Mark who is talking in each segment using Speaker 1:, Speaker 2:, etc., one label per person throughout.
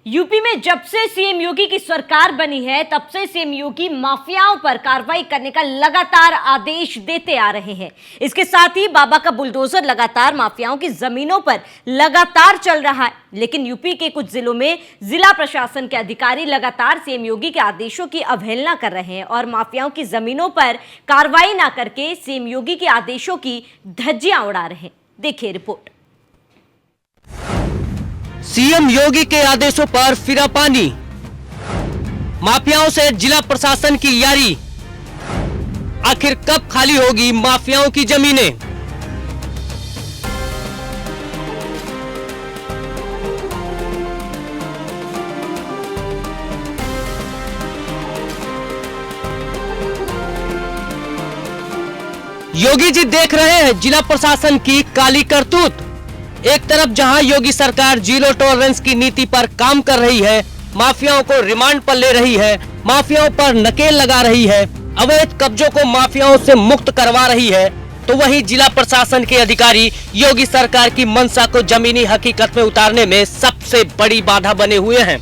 Speaker 1: UP में जब से सीएम योगी की सरकार बनी है तब से सीएम योगी माफियाओं पर कार्रवाई करने का लगातार आदेश देते आ रहे हैं। इसके साथ ही बाबा का बुलडोजर लगातार माफियाओं की जमीनों पर लगातार चल रहा है। लेकिन यूपी के कुछ जिलों में जिला प्रशासन के अधिकारी लगातार सीएम योगी के आदेशों की अवहेलना कर रहे हैं और माफियाओं की जमीनों पर कार्रवाई न करके सीएम योगी के आदेशों की धज्जियां उड़ा रहे हैं। देखिए रिपोर्ट।
Speaker 2: सीएम योगी के आदेशों पर फिरा पानी, माफियाओं से जिला प्रशासन की यारी। आखिर कब खाली होगी माफियाओं की जमीनें? योगी जी देख रहे हैं जिला प्रशासन की काली करतूत। एक तरफ जहां योगी सरकार जीरो टॉलरेंस की नीति पर काम कर रही है, माफियाओं को रिमांड पर ले रही है, माफियाओं पर नकेल लगा रही है, अवैध कब्जों को माफियाओं से मुक्त करवा रही है, तो वहीं जिला प्रशासन के अधिकारी योगी सरकार की मंशा को जमीनी हकीकत में उतारने में सबसे बड़ी बाधा बने हुए हैं।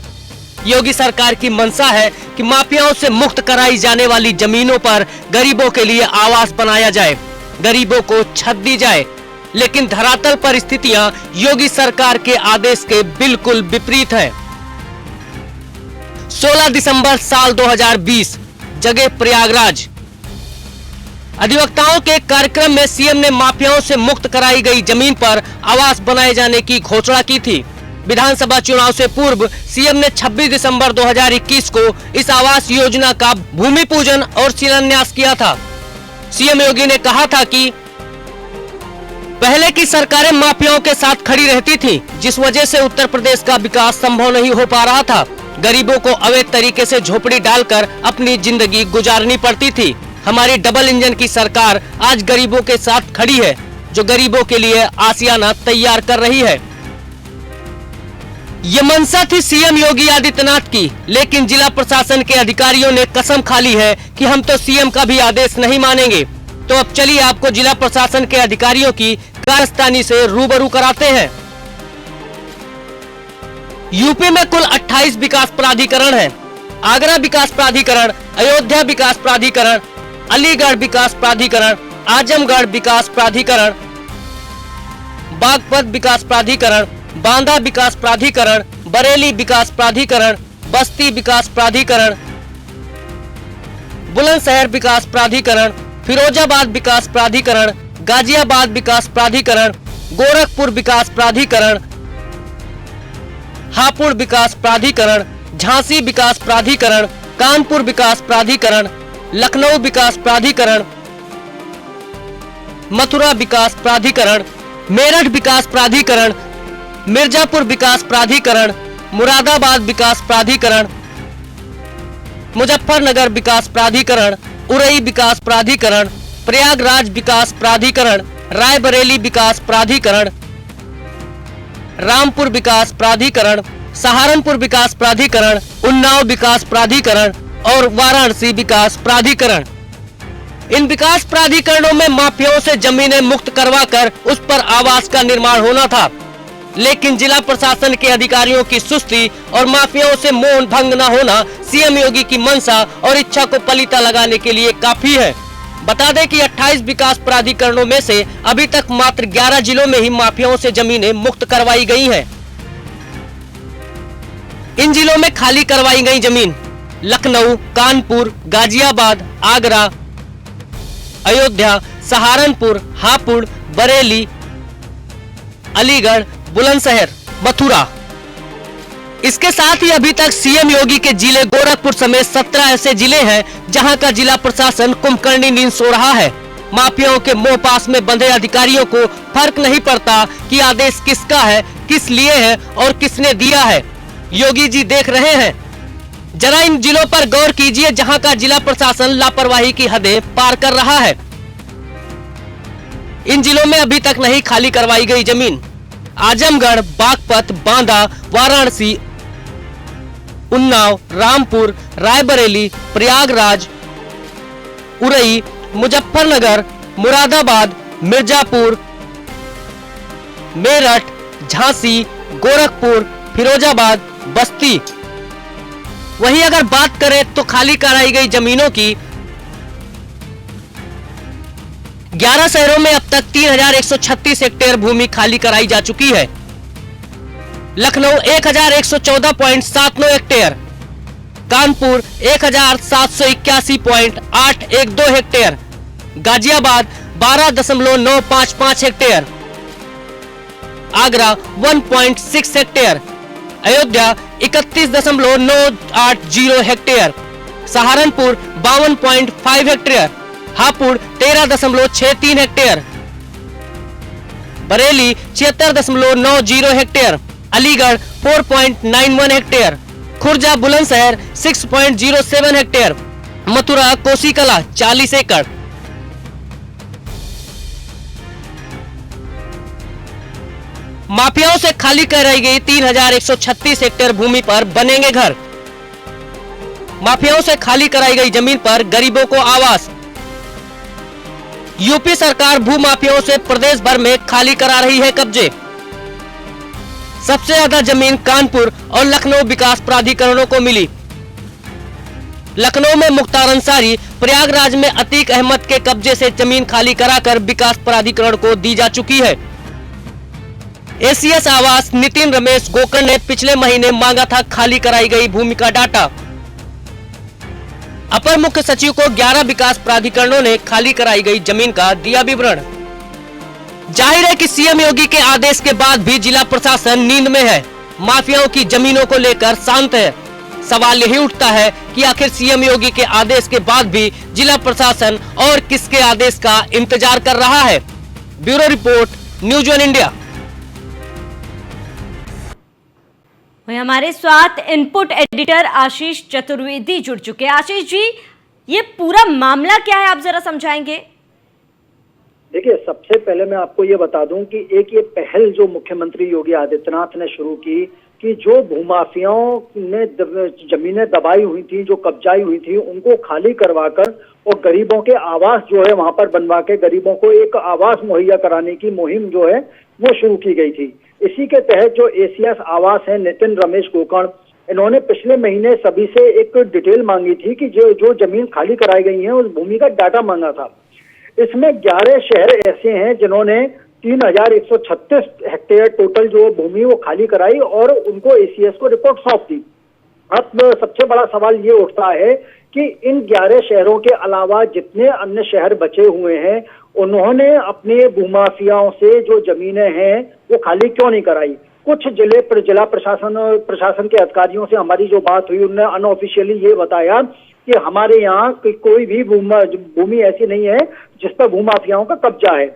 Speaker 2: योगी सरकार की मंशा है कि माफियाओं से मुक्त कराई जाने वाली जमीनों पर गरीबों के लिए आवास बनाया जाए, गरीबों को छत दी जाए। लेकिन धरातल पर स्थितियां योगी सरकार के आदेश के बिल्कुल विपरीत हैं। 16 दिसंबर साल 2020, जगह प्रयागराज। अधिवक्ताओं के कार्यक्रम में सीएम ने माफियाओं से मुक्त कराई गई जमीन पर आवास बनाए जाने की घोषणा की थी। विधानसभा चुनाव से पूर्व सीएम ने 26 दिसंबर 2021 को इस आवास योजना का भूमि पूजन और शिलान्यास किया था। सीएम योगी ने कहा था कि पहले की सरकारें माफियाओं के साथ खड़ी रहती थी, जिस वजह से उत्तर प्रदेश का विकास संभव नहीं हो पा रहा था। गरीबों को अवैध तरीके से झोपड़ी डालकर अपनी जिंदगी गुजारनी पड़ती थी। हमारी डबल इंजन की सरकार आज गरीबों के साथ खड़ी है, जो गरीबों के लिए आशियाना तैयार कर रही है। ये मंशा थी सीएम योगी आदित्यनाथ की, लेकिन जिला प्रशासन के अधिकारियों ने कसम खा ली है कि हम तो सीएम का भी आदेश नहीं मानेंगे। तो अब चलिए आपको जिला प्रशासन के अधिकारियों की कारस्तानी से रूबरू कराते हैं। यूपी में कुल 28 विकास प्राधिकरण हैं। आगरा विकास प्राधिकरण, अयोध्या विकास प्राधिकरण, अलीगढ़ विकास प्राधिकरण, आजमगढ़ विकास प्राधिकरण, बागपत विकास प्राधिकरण, बांदा विकास प्राधिकरण, बरेली विकास प्राधिकरण, बस्ती विकास प्राधिकरण, बुलंदशहर विकास प्राधिकरण, फिरोजाबाद विकास प्राधिकरण, गाजियाबाद विकास प्राधिकरण, गोरखपुर विकास प्राधिकरण, हापुड़ विकास प्राधिकरण, झांसी विकास प्राधिकरण, कानपुर विकास प्राधिकरण, लखनऊ विकास प्राधिकरण, मथुरा विकास प्राधिकरण, मेरठ विकास प्राधिकरण, मिर्जापुर विकास प्राधिकरण, मुरादाबाद विकास प्राधिकरण, मुजफ्फरनगर विकास प्राधिकरण, उरई विकास प्राधिकरण, प्रयागराज विकास प्राधिकरण, रायबरेली विकास प्राधिकरण, रामपुर विकास प्राधिकरण, सहारनपुर विकास प्राधिकरण, उन्नाव विकास प्राधिकरण और वाराणसी विकास प्राधिकरण। इन विकास प्राधिकरणों में माफियाओं से जमीनें मुक्त करवाकर उस पर आवास का निर्माण होना था, लेकिन जिला प्रशासन के अधिकारियों की सुस्ती और माफियाओं से मौन भंग न होना सीएम योगी की मंशा और इच्छा को पलीता लगाने के लिए काफी है। बता दें कि 28 विकास प्राधिकरणों में से अभी तक मात्र 11 जिलों में ही माफियाओं से जमीनें मुक्त करवाई गई हैं। इन जिलों में खाली करवाई गई जमीन लखनऊ, कानपुर, गाजियाबाद, आगरा, अयोध्या, सहारनपुर, हापुड़, बरेली, अलीगढ़, बुलंदशहर, मथुरा। इसके साथ ही अभी तक सीएम योगी के जिले गोरखपुर समेत 17 ऐसे जिले हैं जहां का जिला प्रशासन कुंभकर्णी नींद सो रहा है। माफियाओं के मोह पास में बंधे अधिकारियों को फर्क नहीं पड़ता कि आदेश किसका है, किस लिए है और किसने दिया है। योगी जी देख रहे हैं। जरा इन जिलों पर गौर कीजिए जहां का जिला प्रशासन लापरवाही की हदें पार कर रहा है। इन जिलों में अभी तक नहीं खाली करवाई गई जमीन आजमगढ़, बागपत, बांदा, वाराणसी, उन्नाव, रामपुर, रायबरेली, प्रयागराज, उरई, मुजफ्फरनगर, मुरादाबाद, मिर्जापुर, मेरठ, झांसी, गोरखपुर, फिरोजाबाद, बस्ती। वहीं अगर बात करें तो खाली कराई गई जमीनों की, 11 शहरों में अब तक 3136 हेक्टेयर भूमि खाली कराई जा चुकी है। Lucknow 1114.79 hectare, Kanpur 1781.812 hectare, Ghaziabad 12.955 hectare, Agra 1.6 hectare, Ayodhya 31.980 hectare, Saharanpur 52.5 hectare, Hapur 13.63 hectare, Bareilly 76.90 hectare, Aligarh 4.91 hectare, Khurja Bulandshahr 6.07 hectare, Mathura Kosikalan 40 एकड़। माफियाओं से खाली कराई गई 3136 हेक्टेयर भूमि पर बनेंगे घर। माफियाओं से खाली कराई गई जमीन पर गरीबों को आवास। यूपी सरकार भू माफियाओं से प्रदेश भर में खाली करा रही है कब्जे। सबसे ज्यादा जमीन कानपुर और लखनऊ विकास प्राधिकरणों को मिली। लखनऊ में मुख्तार अंसारी, प्रयागराज में अतीक अहमद के कब्जे से जमीन खाली कराकर विकास प्राधिकरण को दी जा चुकी है। एसीएस आवास नितिन रमेश गोकर्ण ने पिछले महीने मांगा था खाली कराई गई भूमि का डाटा। अपर मुख्य सचिव को 11 विकास प्राधिकरणों ने खाली कराई गई जमीन का दिया विवरण। जाहिर है कि सीएम योगी के आदेश के बाद भी जिला प्रशासन नींद में है, माफियाओं की जमीनों को लेकर शांत है। सवाल यही उठता है कि आखिर सीएम योगी के आदेश के बाद भी जिला प्रशासन और किसके आदेश का इंतजार कर रहा है। Bureau report, news one India.
Speaker 1: वहीं हमारे साथ इनपुट एडिटर आशीष चतुर्वेदी जुड़ चुके हैं। आशीष जी, ये पूरा मामला क्या है, आप जरा समझाएंगे?
Speaker 3: देखिए, सबसे पहले मैं आपको ये बता दूं कि एक ये पहल जो मुख्यमंत्री योगी आदित्यनाथ ने शुरू की कि जो भूमाफियाओं ने जमीनें दबाई हुई थी, जो कब्जाई हुई थी, उनको खाली करवाकर और गरीबों के आवास जो है वहां पर बनवा के गरीबों को एक आवास मुहैया कराने की मुहिम जो है वो शुरू की गई थी। इसी के तहत जो एसीएस आवास है, नितिन रमेश गोकर्ण, इन्होंने पिछले महीने सभी से एक डिटेल मांगी थी कि जो जमीन खाली कराई गई है उस भूमि का डाटा मांगा था। इसमें 11 शहर ऐसे हैं जिन्होंने 3136 हेक्टेयर टोटल जो भूमि वो खाली कराई और उनको एसीएस को रिपोर्ट सौंप दी। अब सबसे बड़ा सवाल ये उठता है कि इन 11 शहरों के अलावा जितने अन्य शहर बचे हुए हैं उन्होंने अपने भूमाफियाओं से जो जमीनें हैं वो खाली क्यों नहीं कराई। कुछ जिला प्रशासन के अधिकारियों से हमारी जो बात हुई, उन्होंने अनऑफिशियली ये बताया कि हमारे यहाँ कोई भी भूमि ऐसी नहीं है जिस पर भूमाफियाओं का कब्जा है।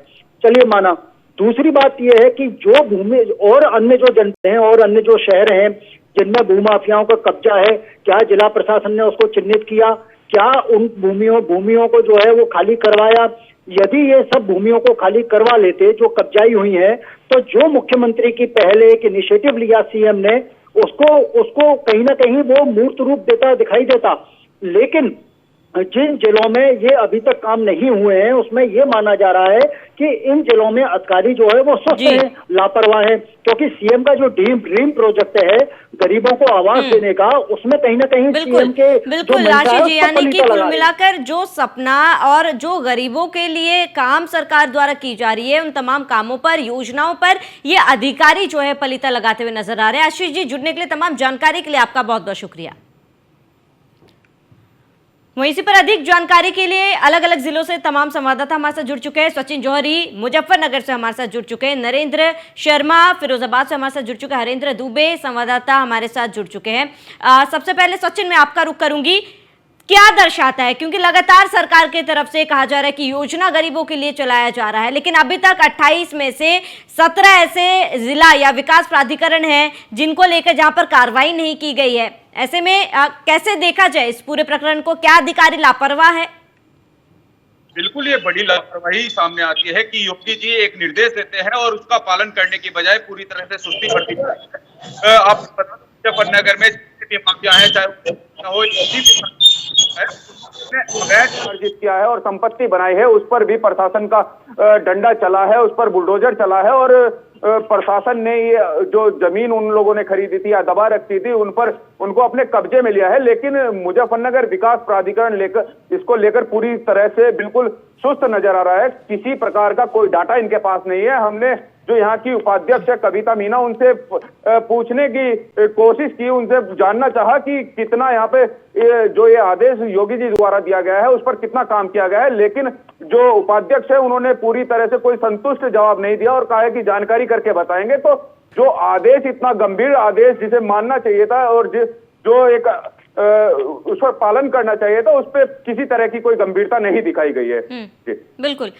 Speaker 3: चलिए माना। दूसरी बात यह है कि जो भूमि और अन्य जो जनपद हैं और अन्य जो शहर हैं जिनमें भूमाफियाओं का कब्जा है, क्या जिला प्रशासन ने उसको चिन्हित किया? क्या उन भूमियों को जो है वो खाली करवाया? यदि ये सब भूमियों को खाली करवा लेते जो कब्जाई हुई हैं, तो जो मुख्यमंत्री की पहले एक इनिशिएटिव लिया सीएम ने, उसको कहीं ना कहीं वो मूर्त रूप देता दिखाई देता। लेकिन जिन जिलों में ये अभी तक काम नहीं हुए हैं उसमें ये माना जा रहा है कि इन जिलों में अधिकारी जो है वो सुस्त हैं, लापरवाह हैं, क्योंकि सीएम का जो ड्रीम प्रोजेक्ट है गरीबों को आवास देने का, उसमें कहीं ना कहीं सीएम के
Speaker 1: बिल्कुल आशीष जी, यानी कि कुल मिलाकर जो सपना और जो गरीबों के लिए काम सरकार द्वारा की जा रही है उन तमाम कामों पर, योजनाओं पर ये अधिकारी जो है पलीता लगाते हुए नजर आ रहे हैं। आशीष जी, जुड़ने के लिए, तमाम जानकारी के लिए आपका बहुत बहुत शुक्रिया। वहीं इसी पर अधिक जानकारी के लिए अलग अलग जिलों से तमाम संवाददाता हमारे साथ जुड़ चुके हैं। सचिन जौहरी मुजफ्फरनगर से हमारे साथ जुड़ चुके हैं, नरेंद्र शर्मा फिरोजाबाद से हमारे साथ जुड़ चुके हैं, हरेंद्र दुबे संवाददाता हमारे साथ जुड़ चुके हैं। सबसे पहले सचिन, मैं आपका रुख करूंगी, क्या दर्शाता है, क्योंकि लगातार सरकार की तरफ से कहा जा रहा है कि योजना गरीबों के लिए चलाया जा रहा है, लेकिन अभी तक 28 में से 17 ऐसे जिला या विकास प्राधिकरण हैं जिनको लेकर जहां पर कार्रवाई नहीं की गई है। ऐसे में कैसे देखा जाए इस पूरे प्रकरण को? क्या अधिकारी लापरवाह है?
Speaker 4: बिल्कुल, ये बड़ी लापरवाही सामने आती है कि योगी जी एक निर्देश देते हैं और उसका पालन करने की बजाय पूरी तरह से सुस्ती बरती जाती है। आप बता दें, मुजफ्फरनगर में माफिया है, चाहे हो अवैध अर्जित किया है और संपत्ति बनाई है, उस पर भी प्रशासन का डंडा चला है, उस पर बुलडोजर चला है और
Speaker 5: प्रशासन ने ये जो जमीन उन लोगों ने खरीदी थी या दबा रखी थी उन पर उनको अपने कब्जे में लिया है। लेकिन मुजफ्फरनगर विकास प्राधिकरण इसको लेकर पूरी तरह से बिल्कुल सुस्त नजर आ रहा है। किसी प्रकार का कोई डाटा इनके पास नहीं है। हमने जो यहाँ की उपाध्यक्ष है कविता मीना, उनसे पूछने की कोशिश की, उनसे जानना चाहा कि कितना यहाँ पे जो ये आदेश योगी जी द्वारा दिया गया है उस पर कितना काम किया गया है। लेकिन जो उपाध्यक्ष है उन्होंने पूरी तरह से कोई संतुष्ट जवाब नहीं दिया और कहा है कि जानकारी करके बताएंगे। तो जो आदेश, इतना गंभीर आदेश जिसे मानना चाहिए था और जो एक उस पर पालन करना चाहिए था, उस पर किसी तरह की कोई गंभीरता नहीं दिखाई गई है।
Speaker 1: बिल्कुल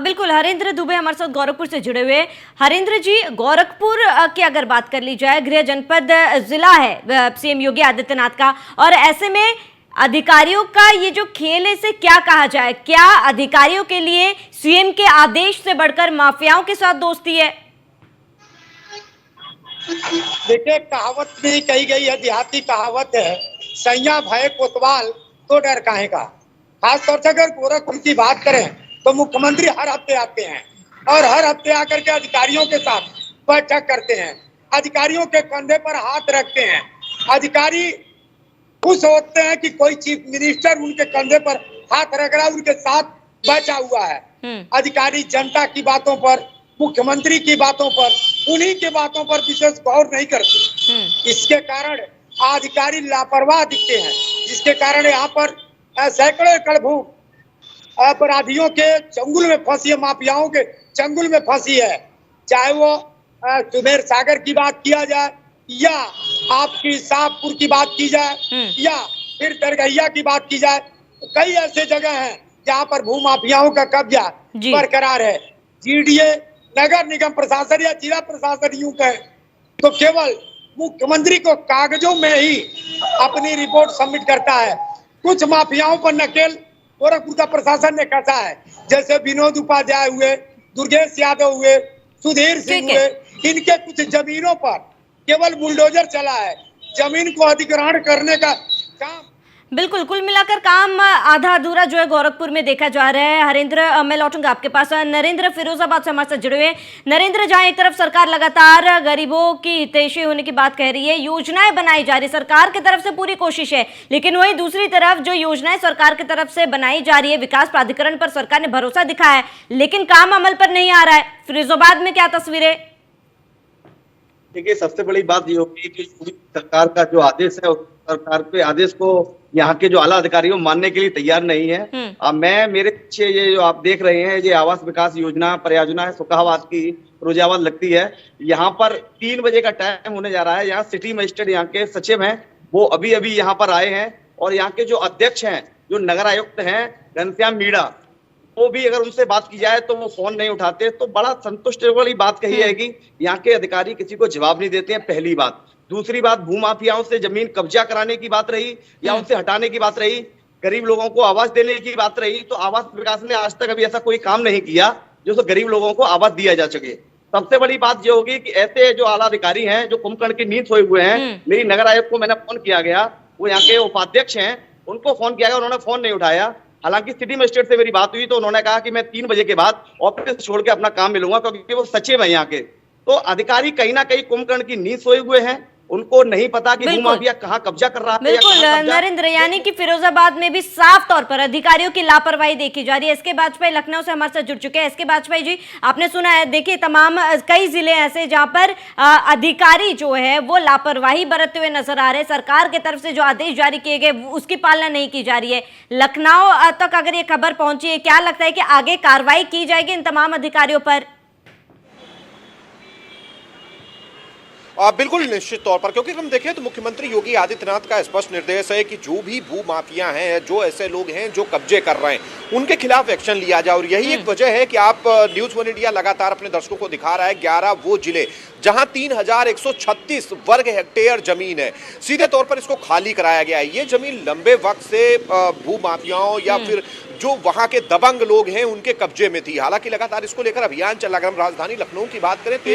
Speaker 1: बिल्कुल। हरेंद्र दुबे हमारे साथ गोरखपुर से जुड़े हुए। हरेंद्र जी, गोरखपुर की अगर बात कर ली जाए, गृह जनपद जिला है सीएम योगी आदित्यनाथ का, और ऐसे में अधिकारियों का ये जो खेल है इसे क्या कहा जाए? क्या अधिकारियों के लिए सीएम के आदेश से बढ़कर माफियाओं के साथ दोस्ती है?
Speaker 6: देखिए, कहावत में कही गई है, देहाती कहावत है, सैया भय कोतवाल तो डर काहे का। खासतौर से अगर गोरखपुर की बात करें तो मुख्यमंत्री हर हफ्ते आते हैं और हर हफ्ते आकर के अधिकारियों के साथ बैठक करते हैं, अधिकारियों के कंधे पर हाथ रखते हैं। अधिकारी खुश होते हैं कि कोई चीफ मिनिस्टर उनके कंधे पर हाथ रख रहा है, उनके साथ बैठा हुआ है। अधिकारी जनता की बातों पर, मुख्यमंत्री की बातों पर, उन्हीं की बातों पर विशेष गौर नहीं करते। इसके कारण अधिकारी लापरवाह दिखते हैं, जिसके कारण यहाँ पर सैकड़ों एकड़ भूमि अपराधियों के चंगुल में फंसी है, माफियाओं के चंगुल में फंसी है। चाहे वो सुमेर सागर की बात किया जाए या आपकी शाहपुर की बात की जाए या फिर दरगहिया की बात की जाए, कई ऐसे जगह हैं जहाँ पर भू माफियाओं का कब्जा बरकरार है। जीडीए, नगर निगम प्रशासन या जिला प्रशासन यूं कहे तो केवल मुख्यमंत्री को कागजों में ही अपनी रिपोर्ट सबमिट करता है। कुछ माफियाओं पर नकेल गोरखपुर का प्रशासन ने कसा है, जैसे विनोद उपाध्याय हुए, दुर्गेश यादव हुए, सुधीर सिंह हुए। इनके कुछ जमीनों पर केवल बुलडोजर चला है, जमीन को अधिग्रहण करने का काम।
Speaker 1: बिल्कुल, कुल मिलाकर काम आधा अधूरा जो है गोरखपुर में देखा जा रहा है। हरेंद्र, मैं लौटूंगा आपके पास। नरेंद्र फिरोजाबाद से हमारे साथ जुड़े हुए। नरेंद्र, जहां एक तरफ सरकार लगातार गरीबों की हितैषी होने की बात कह रही है, योजनाएं बनाई जा रही, सरकार की तरफ से पूरी कोशिश है, लेकिन वहीं दूसरी तरफ जो योजनाएं सरकार की तरफ से बनाई जा रही है, विकास प्राधिकरण पर सरकार ने भरोसा दिखाया है, लेकिन काम अमल पर नहीं आ रहा है। फिरोजाबाद में क्या तस्वीर है?
Speaker 7: देखिए, सबसे बड़ी बात ये होगी कि सरकार का जो आदेश है, सरकार के आदेश को यहाँ के जो आला अधिकारी मानने के लिए तैयार नहीं है। अब मेरे पीछे ये जो आप देख रहे हैं, ये आवास विकास योजना परियोजना है, सुखाबाद की, फिरोजाबाद लगती है। यहाँ पर 3 बजे का टाइम होने जा रहा है। यहाँ सिटी मजिस्ट्रेट यहाँ के सचिव हैं, वो अभी अभी यहाँ पर आए हैं, और यहाँ के जो अध्यक्ष हैं, जो नगर आयुक्त हैं घनश्याम मीणा, वो भी अगर उनसे बात की जाए तो वो फोन नहीं उठाते। तो बड़ा संतुष्ट वाली बात कही है कि यहाँ के अधिकारी किसी को जवाब नहीं देते हैं, पहली बात। दूसरी बात, भूमाफियाओं से जमीन कब्जा कराने की बात रही या उनसे हटाने की बात रही, गरीब लोगों को आवास देने की बात रही, तो आवास विकास ने आज तक अभी ऐसा कोई काम नहीं किया जो गरीब लोगों को आवास दिया जा सके। सबसे बड़ी बात ये होगी कि ऐसे जो आला अधिकारी हैं, जो कुंभकर्ण की नींद सोए हुए हैं, मेरी नगर आयुक्त को मैंने फोन किया गया, वो यहाँ के उपाध्यक्ष हैं, उनको फोन किया गया, उन्होंने फोन नहीं उठाया। हालांकि सिटी मजिस्ट्रेट से मेरी बात हुई तो उन्होंने कहा कि मैं 3 बजे के बाद ऑफिस छोड़ के अपना काम मिलूंगा, क्योंकि वो सचिव है यहाँ के। तो अधिकारी कहीं ना कहीं कुंभकर्ण की नींद सोए हुए हैं, उनको नहीं पता कि भूमाफिया कहाँ कब्जा कर रहा है।
Speaker 1: बिल्कुल नरेंद्र, यानी कि फिरोजाबाद में भी साफ तौर पर अधिकारियों की लापरवाही देखी जा रही है। एसके बाजपेयी लखनऊ से हमारे साथ जुड़ चुके हैं। एसके बाजपेयी जी, आपने सुना है, देखिए तमाम कई जिले ऐसे जहां पर अधिकारी जो है वो लापरवाही बरतते हुए नजर आ रहे हैं। सरकार की तरफ से जो आदेश जारी किए गए उसकी पालना नहीं की जा रही है। लखनऊ तक अगर ये खबर पहुंची है, क्या लगता है कि आगे कार्रवाई की जाएगी इन तमाम अधिकारियों पर?
Speaker 8: बिल्कुल निश्चित तौर पर, क्योंकि हम देखें तो मुख्यमंत्री योगी आदित्यनाथ का स्पष्ट निर्देश है कि जो भी भू माफिया हैं, जो ऐसे लोग हैं जो कब्जे कर रहे हैं, उनके खिलाफ एक्शन लिया जाए। और यही एक वजह है कि आप न्यूज़ 1 इंडिया लगातार अपने दर्शकों को दिखा रहा है 11 वो जिले जहां 3136 वर्ग हेक्टेयर जमीन है, सीधे तौर पर इसको खाली कराया गया है। ये जमीन लंबे वक्त से भू माफियाओं या फिर जो वहां के दबंग लोग हैं उनके कब्जे में थी। हालांकि लगातार इसको लेकर अभियान चला। अगर हम राजधानी लखनऊ की बात करें तो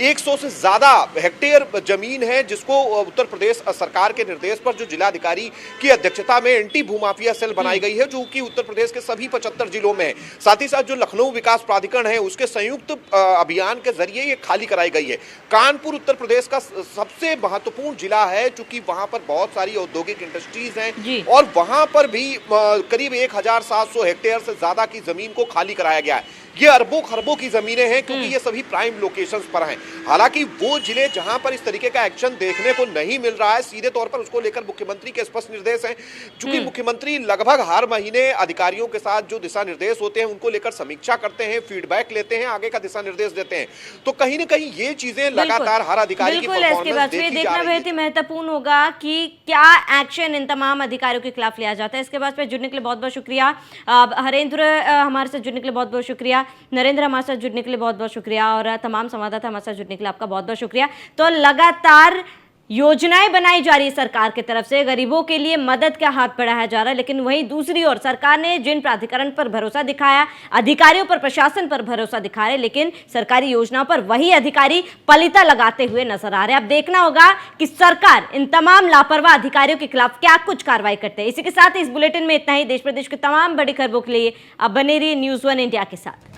Speaker 8: 1100 से ज्यादा हेक्टेयर जमीन है जिसको उत्तर प्रदेश सरकार के निर्देश पर जो जिलाधिकारी की अध्यक्षता में एंटी भूमाफिया सेल बनाई गई है, जो कि उत्तर प्रदेश के सभी 75 जिलों में है। साथ ही साथ जो लखनऊ विकास प्राधिकरण है उसके संयुक्त अभियान के जरिए ये खाली कराई गई है। कानपुर उत्तर प्रदेश का सबसे महत्वपूर्ण जिला है, चूंकि वहां पर बहुत सारी औद्योगिक इंडस्ट्रीज हैं और वहां पर भी करीब 1700 हेक्टेयर से ज्यादा की जमीन को खाली कराया गया है। ये अरबों खरबों की जमीनें हैं क्योंकि ये सभी प्राइम लोकेशंस पर हैं। हालांकि वो जिले जहां पर इस तरीके का एक्शन देखने को नहीं मिल रहा है सीधे तौर पर, उसको लेकर मुख्यमंत्री के स्पष्ट निर्देश हैं। चूंकि मुख्यमंत्री लगभग हर महीने अधिकारियों के साथ जो दिशा निर्देश होते हैं उनको लेकर समीक्षा करते हैं, फीडबैक लेते हैं, आगे का दिशा निर्देश देते हैं। तो कहीं ना कहीं ये चीजें लगातार हर अधिकारी की परफॉर्मेंस देखी जा रही है।
Speaker 1: महत्वपूर्ण होगा कि क्या एक्शन इन तमाम अधिकारियों के खिलाफ लिया जाता है। इसके बाद पे जुड़ने के लिए बहुत बहुत शुक्रिया। हरेंद्र हमारे साथ जुड़ने के लिए बहुत बहुत शुक्रिया। नरेंद्र हमारे साथ जुड़ने के लिए बहुत बहुत शुक्रिया और तमाम संवाददाता हमारे साथ जुड़ने के लिए आपका बहुत बहुत शुक्रिया। तो लगातार योजनाएं बनाई जा रही है सरकार की तरफ से, गरीबों के लिए मदद का हाथ बढ़ाया जा रहा है, लेकिन वहीं दूसरी ओर सरकार ने जिन प्राधिकरण पर भरोसा दिखाया, अधिकारियों पर, प्रशासन पर भरोसा दिखा रहे, लेकिन सरकारी योजनाओं पर वही अधिकारी पलीता लगाते हुए नजर आ रहे हैं। अब देखना होगा कि सरकार इन तमाम लापरवाह अधिकारियों के खिलाफ क्या कुछ कार्रवाई करते हैं। इसी के साथ इस बुलेटिन में इतना ही। देश प्रदेश के तमाम बड़ी खबरों के लिए अब बने रहिए न्यूज़ 1 इंडिया के साथ।